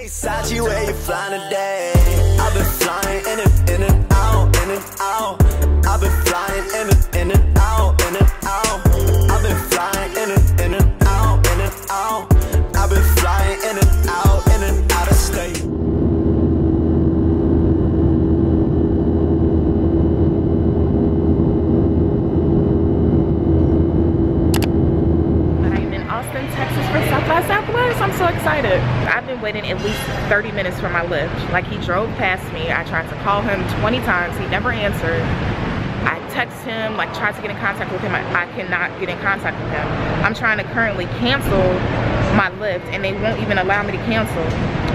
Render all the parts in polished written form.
Versace, where you flying today? I've been flying in and out, in and out. I've been flying in and out, in and out. I've been flying in and out, in and out. I've been flying in and out of state. Texas for South by Southwest. I'm so excited. I've been waiting at least 30 minutes for my lift. Like, he drove past me. I tried to call him 20 times. He never answered. I text him, like, tried to get in contact with him. I cannot get in contact with him. I'm trying to currently cancel my lift and they won't even allow me to cancel.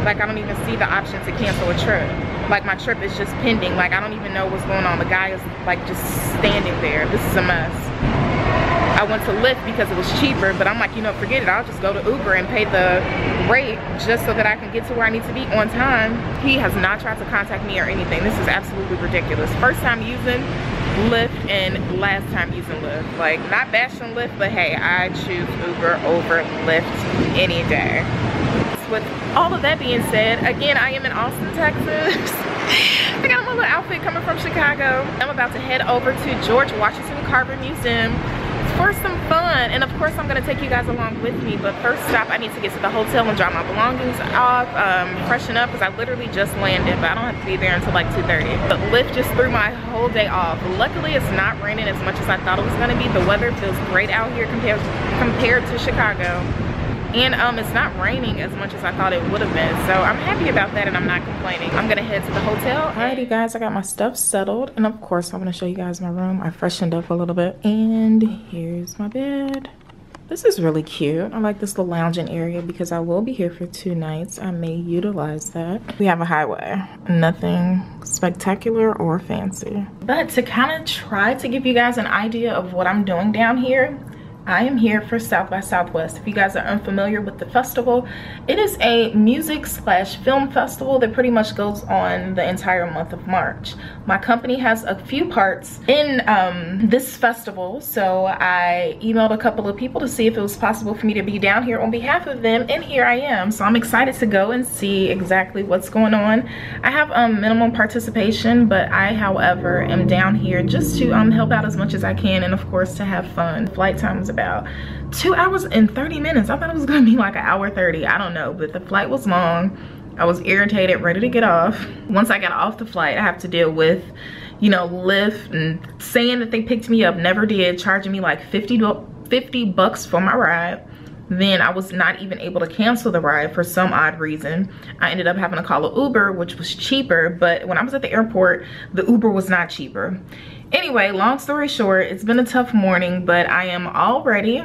Like, I don't even see the option to cancel a trip. Like, my trip is just pending. Like, I don't even know what's going on. The guy is like just standing there. This is a mess. I went to Lyft because it was cheaper, but I'm like, you know, forget it. I'll just go to Uber and pay the rate just so that I can get to where I need to be on time. He has not tried to contact me or anything. This is absolutely ridiculous. First time using Lyft and last time using Lyft. Like, not bashing Lyft, but hey, I choose Uber over Lyft any day. With all of that being said, again, I am in Austin, Texas. I got my little outfit coming from Chicago. I'm about to head over to George Washington Carver Museum for some fun, and of course I'm gonna take you guys along with me, but first stop, I need to get to the hotel and drop my belongings off, freshen up, because I literally just landed, but I don't have to be there until like 2:30. But Lyft just threw my whole day off. Luckily it's not raining as much as I thought it was gonna be. The weather feels great out here compared to Chicago, and it's not raining as much as I thought it would have been, so I'm happy about that and I'm not complaining. I'm gonna head to the hotel. Alrighty guys, I got my stuff settled, and of course I'm gonna show you guys my room. I freshened up a little bit, and here's my bed. This is really cute. I like this little lounging area because I will be here for 2 nights. I may utilize that. We have a highway, nothing spectacular or fancy, but to kind of try to give you guys an idea of what I'm doing down here, I am here for South by Southwest. If you guys are unfamiliar with the festival, it is a music/film festival that pretty much goes on the entire month of March. My company has a few parts in this festival, so I emailed a couple of people to see if it was possible for me to be down here on behalf of them, and here I am. So I'm excited to go and see exactly what's going on. I have minimum participation, but I, however, am down here just to help out as much as I can, and of course to have fun. Flight time is about 2 hours and 30 minutes. I thought it was gonna be like 1 hour 30. I don't know, but the flight was long. I was irritated, ready to get off. Once I got off the flight, I have to deal with, you know, Lyft and saying that they picked me up, never did, charging me like 50 bucks for my ride. Then I was not even able to cancel the ride for some odd reason. I ended up having to call an Uber, which was cheaper, but when I was at the airport, the Uber was not cheaper. Anyway, long story short, it's been a tough morning, but I am all ready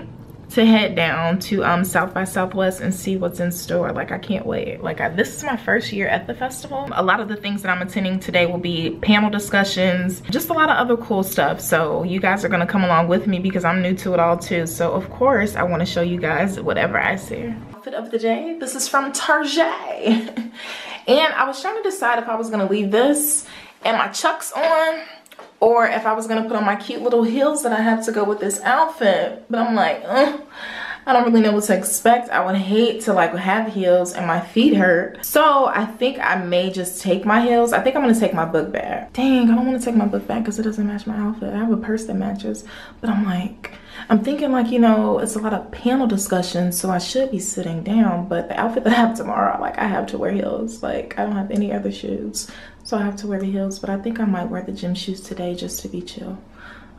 to head down to South by Southwest and see what's in store. Like, I can't wait. Like, this is my first year at the festival. A lot of the things that I'm attending today will be panel discussions, just a lot of other cool stuff. So you guys are gonna come along with me because I'm new to it all too. So of course I wanna show you guys whatever I see. Outfit of the day, this is from Target. And I was trying to decide if I was gonna leave this and my Chucks on, or if I was gonna put on my cute little heels that I have to go with this outfit. But I'm like, I don't really know what to expect. I would hate to like have heels and my feet hurt. So I think I may just take my heels. I think I'm gonna take my book bag. Dang, I don't wanna take my book bag because it doesn't match my outfit. I have a purse that matches, but I'm thinking like, you know, it's a lot of panel discussions, so I should be sitting down, but the outfit that I have tomorrow, like I have to wear heels. Like I don't have any other shoes, so I have to wear the heels, but I think I might wear the gym shoes today just to be chill.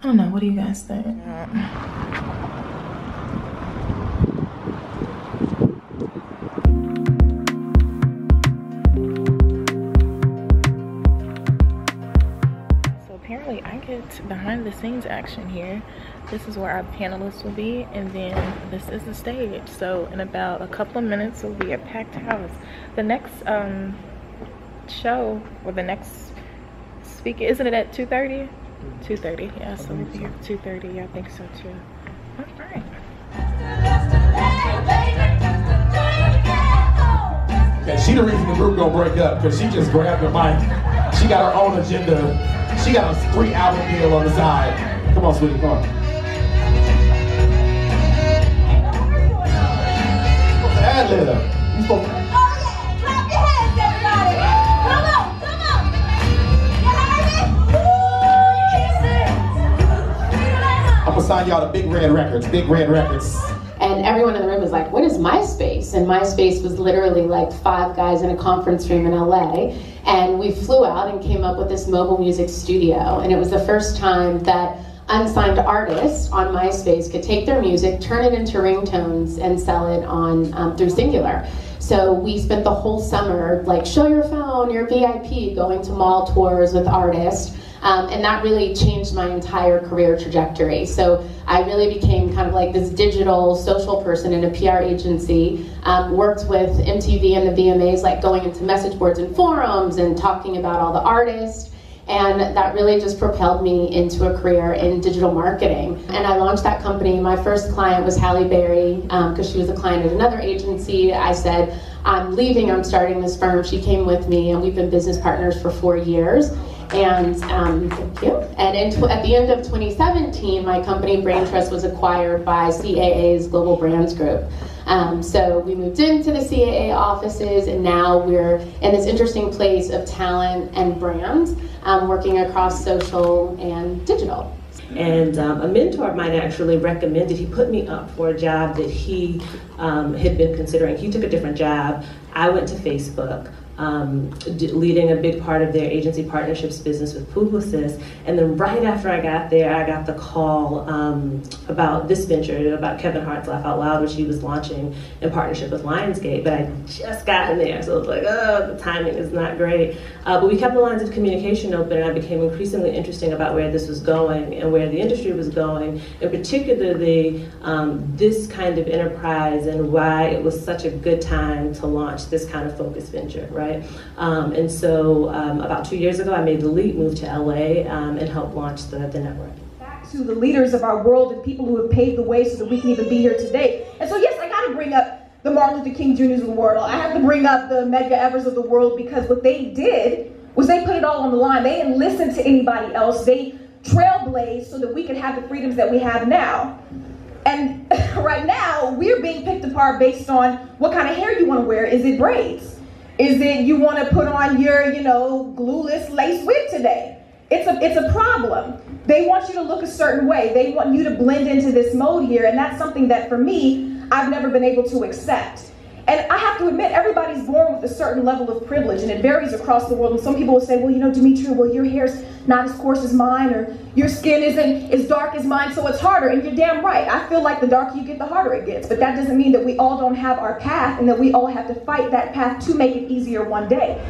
I don't know, what do you guys think? So apparently I get behind the scenes action here. This is where our panelists will be, and then this is the stage. So in about a couple of minutes we'll be a packed house. The next show, or the next speaker, isn't it at 2:30? 2:30, yeah, so we'll be here at 2:30. Yeah, I think so too. All right. Okay, she the reason the group gonna break up, because she just grabbed her mic. She got her own agenda. She got a 3-album deal on the side. Come on, sweetie, come on. Ad-lib. You supposed to... find y'all the Big Red Records, Big Red Records. And everyone in the room was like, what is MySpace? And MySpace was literally like 5 guys in a conference room in LA. And we flew out and came up with this mobile music studio. And it was the first time that unsigned artists on MySpace could take their music, turn it into ringtones, and sell it on through Singular. So we spent the whole summer like, show your phone, your VIP, going to mall tours with artists. And that really changed my entire career trajectory. So I really became kind of like this digital social person in a PR agency, worked with MTV and the VMAs, like going into message boards and forums and talking about all the artists. And that really just propelled me into a career in digital marketing. And I launched that company. My first client was Halle Berry, because she was a client at another agency. I said, I'm leaving, I'm starting this firm. She came with me, and we've been business partners for 4 years. And thank you. And at the end of 2017, my company Brain Trust was acquired by CAA's Global Brands Group. So we moved into the CAA offices, and now we're in this interesting place of talent and brands, working across social and digital. And a mentor of mine actually recommended, he put me up for a job that he had been considering. He took a different job. I went to Facebook, leading a big part of their agency partnerships business with Publicis. And then right after I got there, I got the call about this venture, about Kevin Hart's Laugh Out Loud, which he was launching in partnership with Lionsgate. But I just got in there, so it was like, oh, the timing is not great. But we kept the lines of communication open, and I became increasingly interested about where this was going and where the industry was going, and particularly this kind of enterprise and why it was such a good time to launch this kind of focused venture, right? And so about 2 years ago, I made the leap, moved to LA, and helped launch the network. Back to the leaders of our world and people who have paved the way so that we can even be here today. And so yes, I gotta bring up the Martin Luther King Jr.'s of the world. I have to bring up the Medgar Evers of the world, because what they did was they put it all on the line. They didn't listen to anybody else. They trailblazed so that we could have the freedoms that we have now. And right now, we're being picked apart based on what kind of hair you want to wear. Is it braids? Is it you want to put on your, glueless lace wig today? It's a problem. They want you to look a certain way. They want you to blend into this mode here, and that's something that for me, I've never been able to accept. And I have to admit, everybody's born with a certain level of privilege, and it varies across the world. And some people will say, well, Demetria, well, your hair's not as coarse as mine, or your skin isn't as dark as mine, so it's harder. And you're damn right. I feel like the darker you get, the harder it gets. But that doesn't mean that we all don't have our path, and that we all have to fight that path to make it easier one day.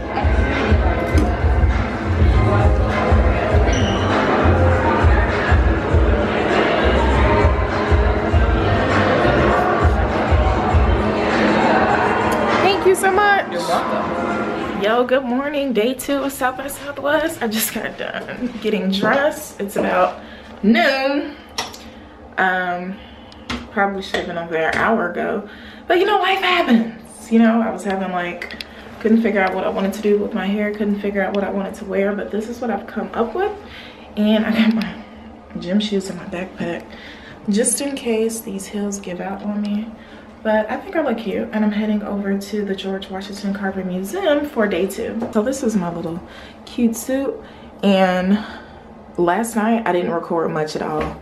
Thank you so much. You're welcome. Yo, good morning. Day 2 of South by Southwest. I just got done getting dressed. It's about noon. Probably should have been over there an hour ago. But life happens. I was having couldn't figure out what I wanted to do with my hair. Couldn't figure out what I wanted to wear. But this is what I've come up with. And I got my gym shoes in my backpack, just in case these heels give out on me. But I think I look cute, and I'm heading over to the George Washington Carver Museum for day 2. So this is my little cute suit, and last night I didn't record much at all.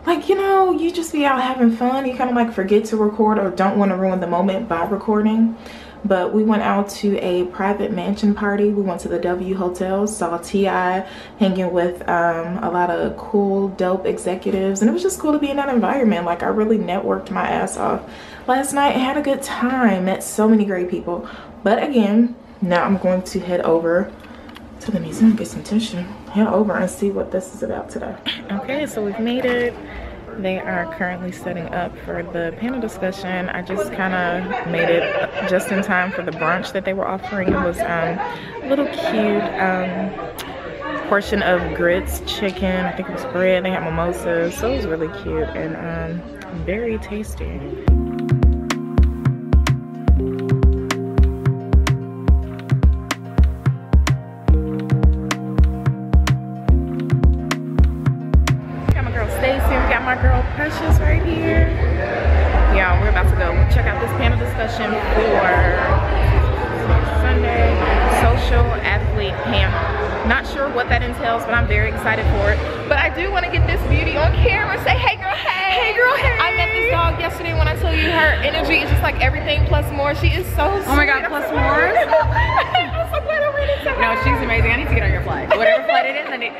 You just be out having fun. You kind of forget to record or don't want to ruin the moment by recording. But we went out to a private mansion party. We went to the W Hotel, saw T.I. hanging with a lot of cool, dope executives. And it was just cool to be in that environment. I really networked my ass off last night and had a good time. Met so many great people. But again, now I'm going to head over to the museum, get some tissue, head over and see what this is about today. Okay, so we've made it. They are currently setting up for the panel discussion. I just kind of made it just in time for the brunch that they were offering. It was a little cute portion of grits, chicken, I think it was bread. They had mimosas, so it was really cute and very tasty. My girl Precious right here. Yeah, we're about to go check out this panel discussion for Sunday social athlete panel. Not sure what that entails, but I'm very excited for it. But I do want to get this beauty on camera. Say, hey girl, hey. Hey girl, hey. I met this dog yesterday. When I tell you her energy is just like everything plus more. She is so sweet. Oh my God, plus more? I'm so glad I ran into her. No, she's amazing. I need to get on your flight. Whatever flight it is, I need.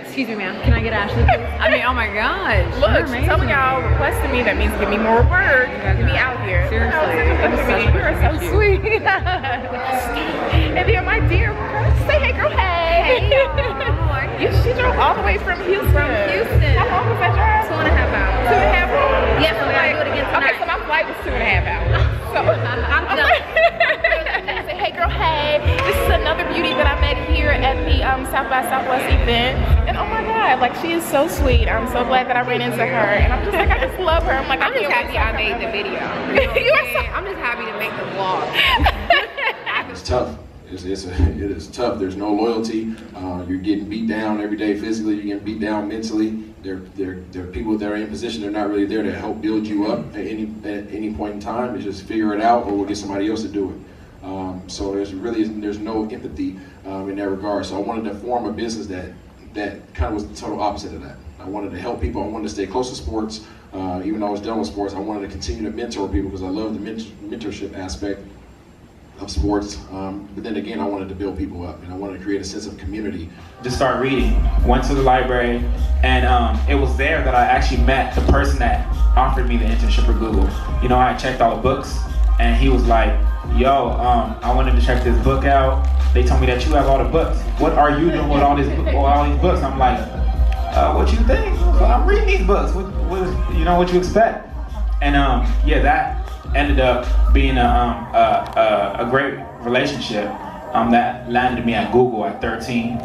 Excuse me, ma'am. Can I get Ashley, please? I mean, oh my gosh. Look, she's telling y'all, requesting me. That means give me more work. Get me out here. Seriously. You are so sweet. And then my dear girl, say hey girl, hey. Hey, she drove all the way from Houston. How long was that drive? 2.5 hours. 2.5 hours? Yes, we gotta do it again tonight. Okay, so my flight was 2.5 hours. So I'm done. Say hey girl, hey. This is another beauty that I met here at the South by Southwest event. And oh my God, like she is so sweet. I'm so glad that I ran into her. And I'm just like, I just love her. I'm like, I'm just happy I made the video. You know what I'm just happy to make the vlog. It's tough. It is tough. There's no loyalty. You're getting beat down every day physically. You're getting beat down mentally. There are people that are in position. They're not really there to help build you up at any point in time. It's just figure it out, or we'll get somebody else to do it. So there's no empathy in that regard. So I wanted to form a business that kind of was the total opposite of that. I wanted to help people. I wanted to stay close to sports. Even though I was done with sports, I wanted to continue to mentor people because I love the mentorship aspect of sports, but then again, I wanted to build people up, and I wanted to create a sense of community. Just started reading, went to the library, and it was there that I actually met the person that offered me the internship for Google. You know, I checked all the books, and he was like, yo, I wanted to check this book out. They told me that you have all the books. What are you doing with all these books? I'm like, what you think? Well, I'm reading these books. What you expect? And yeah, that ended up being a great relationship that landed me at Google at 13,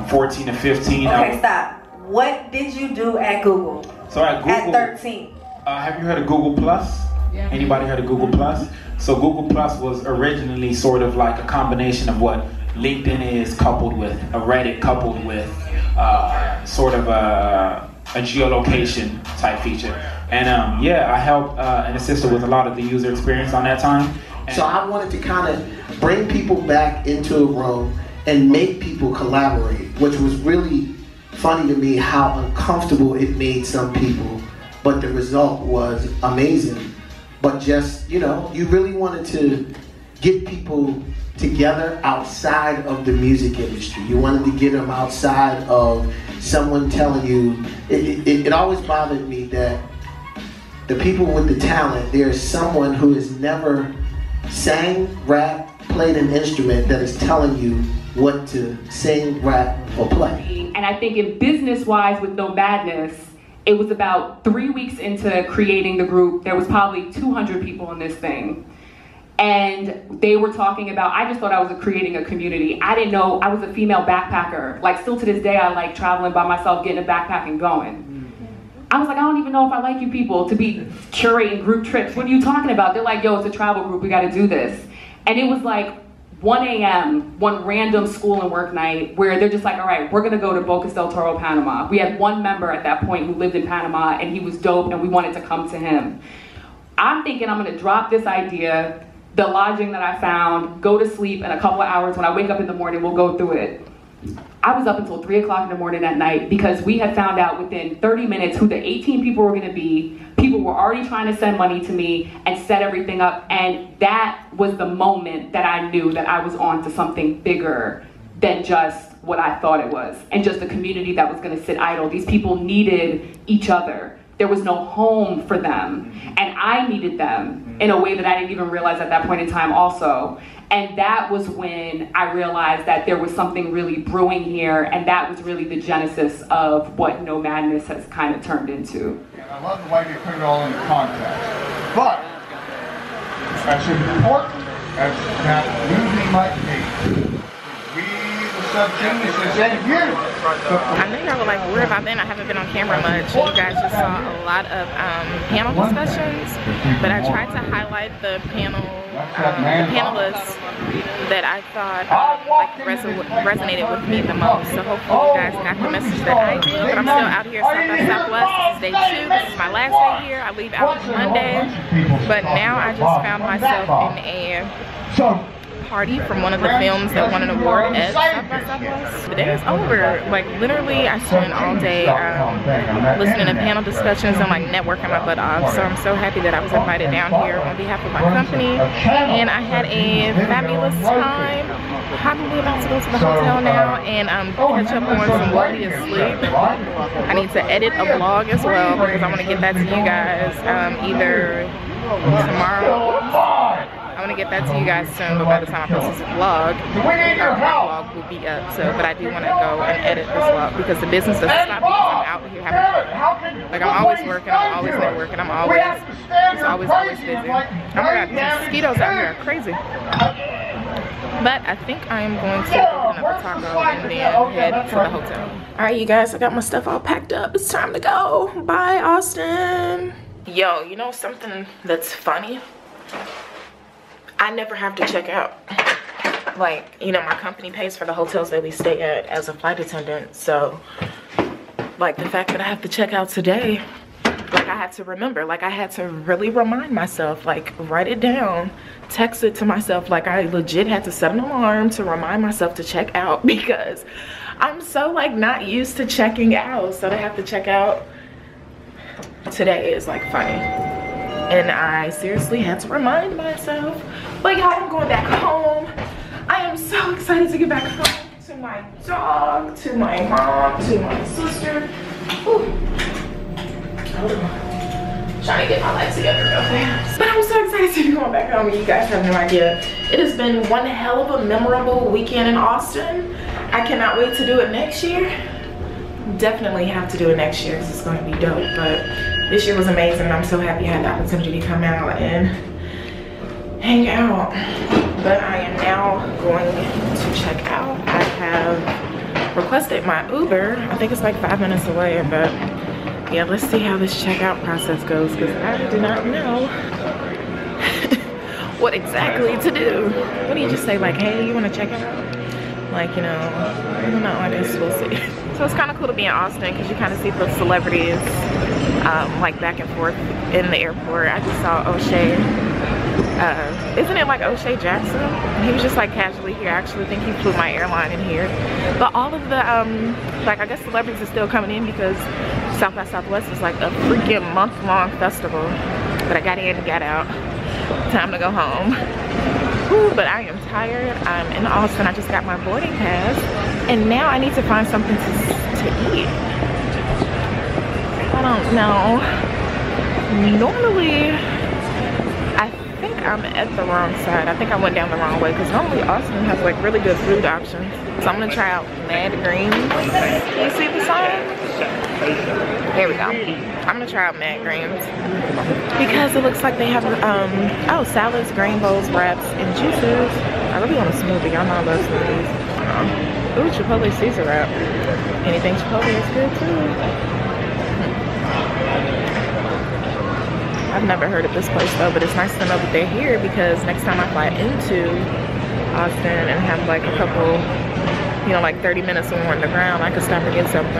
14 to 15. Okay, stop. What did you do at Google? So at Google, at 13. Have you heard of Google Plus? Yeah. Anybody heard of Google Plus? So Google Plus was originally sort of like a combination of what LinkedIn is coupled with a Reddit, coupled with sort of a geolocation type feature. And yeah, I helped and assisted with a lot of the user experience on that time. And so I wanted to kind of bring people back into a room and make people collaborate, which was really funny to me how uncomfortable it made some people, but the result was amazing. But just, you know, you really wanted to get people together outside of the music industry. You wanted to get them outside of someone telling you, it always bothered me that the people with the talent, there's someone who has never sang, rap, played an instrument that is telling you what to sing, rap, or play. And I think in business-wise with No Madness, it was about 3 weeks into creating the group, there was probably 200 people in this thing. And they were talking about, I just thought I was creating a community. I didn't know I was a female backpacker. Like still to this day, I like traveling by myself, getting a backpack and going. I was like, I don't even know if I like you people to be curating group trips. What are you talking about? They're like, yo, it's a travel group, we gotta do this. And it was like 1 a.m., one random school and work night where they're just like, all right, we're gonna go to Bocas del Toro, Panama. We had one member at that point who lived in Panama and he was dope and we wanted to come to him. I'm thinking I'm gonna drop this idea, the lodging that I found, go to sleep in a couple of hours. When I wake up in the morning, we'll go through it. I was up until 3 o'clock in the morning that night because we had found out within 30 minutes who the 18 people were gonna be. People were already trying to send money to me and set everything up. And that was the moment that I knew that I was on to something bigger than just what I thought it was. And just a community that was gonna sit idle. These people needed each other. There was no home for them. And I needed them in a way that I didn't even realize at that point in time also. And that was when I realized that there was something really brewing here, and that was really the genesis of what No Madness has kind of turned into. And I love the way you put it all into context. But, as important as that movie might be, I know y'all were like, where have I been? I haven't been on camera much. You guys just saw a lot of panel discussions, but I tried to highlight the panelists that I thought resonated with me the most. So hopefully you guys got the message that I did. But I'm still out here South by Southwest. This is day 2. This is my last day here. I leave out Monday, but now I just found myself in a party from one of the films that won an award at South by Southwest. The day is over. Like literally I spent all day listening to panel discussions and like networking my butt off. So I'm so happy that I was invited down here on behalf of my company, and I had a fabulous time. Probably about to go to the hotel now and catch up on some quality of sleep. I need to edit a vlog as well because I want to get that to you guys either tomorrow. I want to get that to you guys soon, but by the time I post this vlog, my vlog will be up. So, but I do want to go and edit this vlog because the business doesn't stop because I'm out here having fun. Like I'm always working, I'm always networking, I'm always busy. Oh my god, these mosquitoes out here are crazy. But I think I am going to open up a taco and then head to the hotel. Alright you guys, I got my stuff all packed up. It's time to go. Bye Austin. Yo, you know something that's funny? I never have to check out. Like, you know, my company pays for the hotels that we stay at as a flight attendant. So, like the fact that I have to check out today, like I had to remember, like I had to really remind myself, like write it down, text it to myself. Like I legit had to set an alarm to remind myself to check out because I'm so like not used to checking out. So to have to check out today is like funny. And I seriously had to remind myself. But y'all, I'm going back home. I am so excited to get back home to my dog, to my mom, to my sister. Ooh. Trying to get my life together real fast. But I'm so excited to be going back home. You guys have no idea. It has been one hell of a memorable weekend in Austin. I cannot wait to do it next year. Definitely have to do it next year because it's going to be dope. But this year was amazing. I'm so happy I had the opportunity to come out and hang out. But I am now going to check out. I have requested my Uber. I think it's like 5 minutes away, but yeah, let's see how this checkout process goes because I do not know what exactly to do. What do you just say, like, hey, you want to check out? Like, you know, I don't know, I guess we'll see. So it's kind of cool to be in Austin because you kind of see the celebrities like back and forth in the airport. I just saw O'Shea. Isn't it like O'Shea Jackson? He was just like casually here. I actually think he flew my airline in here. But all of the, like I guess celebrities are still coming in because South by Southwest is like a freaking month-long festival. But I got in and got out. Time to go home. Whew, but I am tired. I'm in Austin. I just got my boarding pass. And now I need to find something to eat. I don't know. Normally, I think I'm at the wrong side. I think I went down the wrong way because normally Austin has like really good food options. So I'm gonna try out Mad Greens. Can you see the sign? There we go. I'm gonna try out Mad Greens because it looks like they have oh, salads, grain bowls, wraps, and juices. I really want a smoothie. I know I love smoothies. Ooh, Chipotle Caesar wrap. Anything Chipotle is good too. I've never heard of this place though, but it's nice to know that they're here because next time I fly into Austin and have like a couple, you know, like 30 minutes when we're on the ground, I could stop and get something.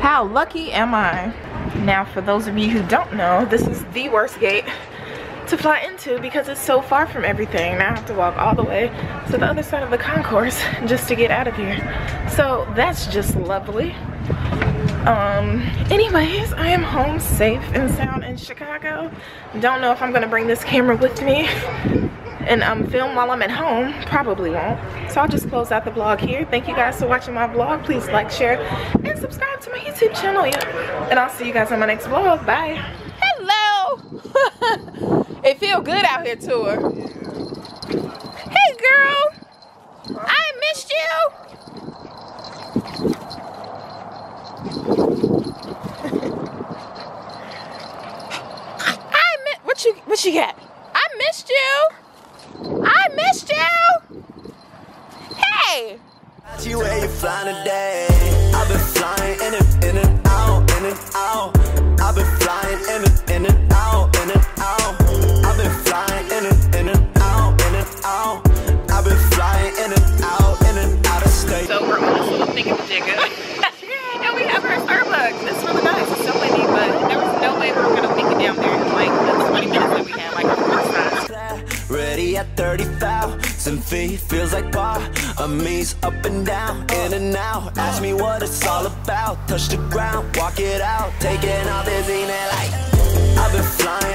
How lucky am I? Now, for those of you who don't know, this is the worst gate to fly into because it's so far from everything. Now I have to walk all the way to the other side of the concourse just to get out of here. So that's just lovely. Anyways, I am home safe and sound in Chicago. Don't know if I'm gonna bring this camera with me and film while I'm at home. Probably won't. So I'll just close out the vlog here. Thank you guys for watching my vlog. Please like, share, and subscribe to my YouTube channel. And I'll see you guys on my next vlog. Bye. Hello. It feel good out here, tour. Hey, girl. I missed you. What you got? I missed you. I missed you. Hey. You where you flying today? I've been flying in and out, in and out. I've been flying in and out, in and out. I've been flying in and out, in and out. I've been flying in and out. and feet, feels like part of me's up and down, in and out. Ask me what it's all about, touch the ground, walk it out, taking off this evening like I've been flying